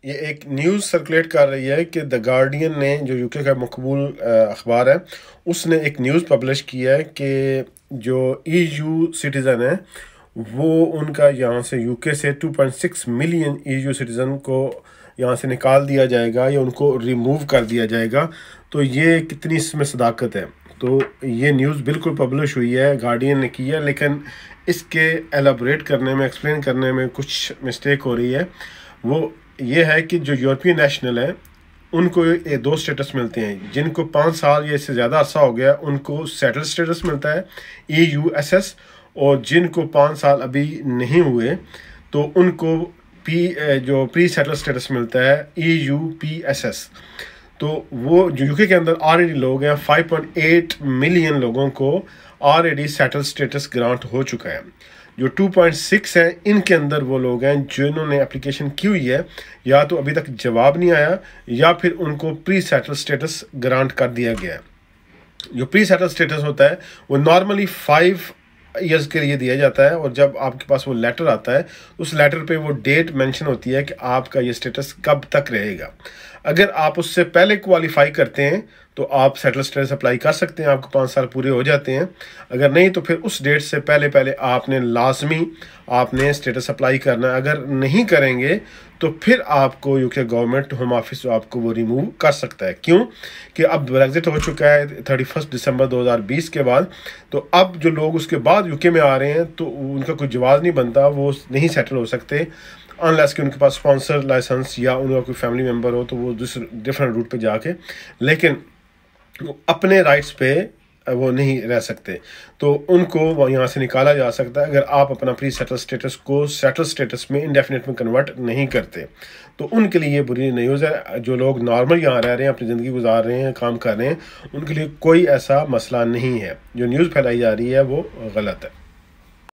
ये एक news circulate कर रही है कि द गार्डियन ने, जो यूके का मकबूल अखबार है, उसने एक न्यूज़ पब्लिश किया है कि जो ईयू सिटीज़न है वो उनका यहाँ से यूके से 2.6 मिलियन ईयू सिटीज़न को यहाँ से निकाल दिया जाएगा या उनको रिमूव कर दिया जाएगा। तो ये कितनी इसमें सदाकत है। तो ये न्यूज़ बिल्कुल पब्लिश हुई है, गार्डियन ने की है, लेकिन इसके एलाबोरेट करने में, एक्सप्लेन करने में कुछ मिस्टेक हो रही है। वो ये है कि जो यूरोपियन नेशनल है उनको ये दो स्टेटस मिलते हैं। जिनको 5 साल या इससे ज़्यादा अरसा हो गया उनको सेटल स्टेटस मिलता है EUSS, और जिनको 5 साल अभी नहीं हुए तो उनको जो प्री सेटल स्टेटस मिलता है EUPSS। तो वो जो यूके के अंदर ऑलरेडी लोग हैं, 5.8 मिलियन लोगों को ऑलरेडी सेटल स्टेटस ग्रांट हो चुका है। जो 2.6 हैं इनके अंदर वो लोग हैं जिन्होंने एप्लीकेशन की हुई है, या तो अभी तक जवाब नहीं आया या फिर उनको प्री सेटल स्टेटस ग्रांट कर दिया गया है। जो प्री सेटल स्टेटस होता है वो नॉर्मली 5 ईयर्स के लिए दिया जाता है, और जब आपके पास वो लेटर आता है उस लेटर पे वो डेट मेंशन होती है कि आपका ये स्टेटस कब तक रहेगा। अगर आप उससे पहले क्वालिफाई करते हैं तो आप सेटल स्टेटस अप्लाई कर सकते हैं, आपको 5 साल पूरे हो जाते हैं। अगर नहीं तो फिर उस डेट से पहले आपने लाजमी आपने स्टेटस अप्लाई करना है। अगर नहीं करेंगे तो फिर आपको यूके गवर्नमेंट होम ऑफिस आपको वो रिमूव कर सकता है। क्यों कि अब ब्रेग्जिट हो चुका है 31 दिसंबर 2020 के बाद। तो अब जो लोग उसके बाद यूके में आ रहे हैं तो उनका कोई जवाब नहीं बनता, वो नहीं सेटल हो सकते अनलेस कि उनके पास स्पॉन्सर लाइसेंस या उनका कोई फैमिली मेम्बर हो, तो वो डिफरेंट रूट पे जाके, लेकिन अपने राइट्स पे वो नहीं रह सकते। तो उनको वो यहाँ से निकाला जा सकता है अगर आप अपना प्री सेटल स्टेटस को सेटल स्टेटस में इंडेफिनिट में कन्वर्ट नहीं करते। तो उनके लिए ये बुरी न्यूज़ है। जो लोग नॉर्मल यहाँ रह रहे हैं, अपनी ज़िंदगी गुजार रहे हैं, काम कर रहे हैं, उनके लिए कोई ऐसा मसला नहीं है। जो न्यूज़ फैलाई जा रही है वो गलत है।